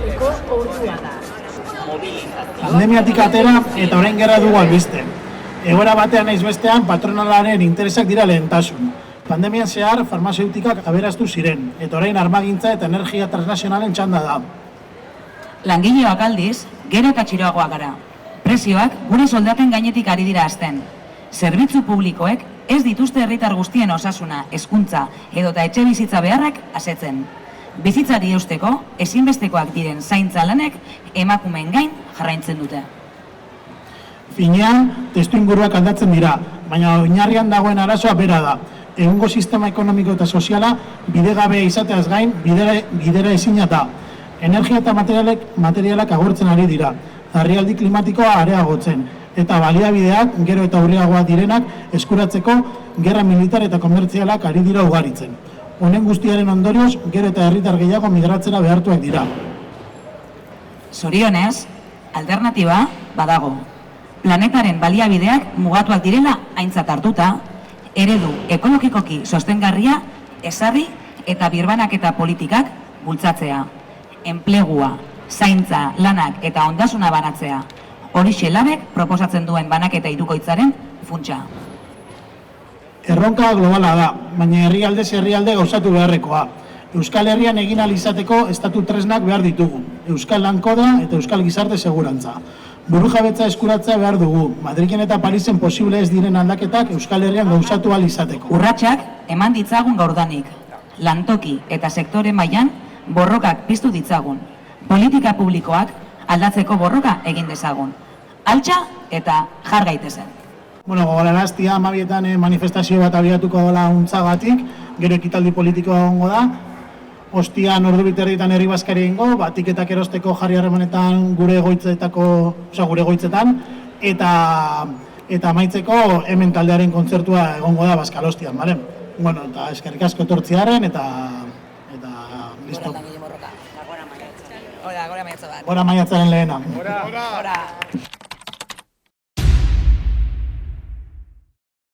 egiteko ordua da. Pandemiatik atera eta orain gerra dugu albiste. Egoera batean naiz bestean patronalaren interesak dira lehentasun. Pandemian zehar farmazeutikak aberaztu ziren, eta orain armagintza eta energia transnazionalen txanda da. Langileoak aldiz, gero eta txiroagoak gara. Prezioak gure soldaten gainetik ari dira hasten. Zerbitzu publikoek ez dituzte herritar guztien osasuna, hezkuntza edota etxe bizitza beharrak asetzen. Bizitzari eusteko, ezinbestekoak diren zaintza lanek emakumeen gain jarraintzen dute. Finean, testuinguruak aldatzen dira, baina oinarrian dagoen arazoa bera da. Egungo sistema ekonomiko eta soziala bidegabea izateaz gain bidera ezina da. Energia eta materialak agortzen ari dira, larrialdi klimatikoa areagotzen, eta baliabideak gero eta urriagoak direnak eskuratzeko gerra militar eta komertzialak ari dira ugaritzen. Honen guztiaren ondorioz, gero eta herritar gehiago migratzera behartuak dira. Zorionez, alternatiba badago. Planetaren baliabideak mugatuak direla aintzat hartuta, eredu ekologikoki sostengarria ezarri eta birbanaketa politikak bultzatzea. Enplegua, zaintza, lanak eta ondasuna banatzea. Horixe labek proposatzen duen banaketa hirukoitzaren funtsa. Erronka globala da, baina herrialdez herrialde gauzatu beharrekoa. Euskal Herrian egin ahal izateko estatu tresnak behar ditugu. Euskal Lankoda eta Euskal Gizarte Segurantza. Burujabetza eskuratzea behar dugu. Madrilen eta Parisen posible ez diren aldaketak Euskal Herrian gauzatu ahal izateko. Urratsak eman ditzagun gaurdanik. Lantoki eta sektore mailan borrokak piztu ditzagun. Politika publikoak aldatzeko borroka egin dezagun. Altxa eta jar gaitezen. Gogoraraztia 12etan manifestazio bat abiatuko dela untzagatik, gero ekitaldi politikoa egongo da. Ostian ordubiterritan herri bazkari egingo, batiketak erosteko jarri harremanetan gure egoitzetan, eta amaitzeko hemen taldearen kontzertua egongo da Bazkalostian, bale? Eta eskerrik asko etortziaren, eta listo. Gora maiatzaren lehena.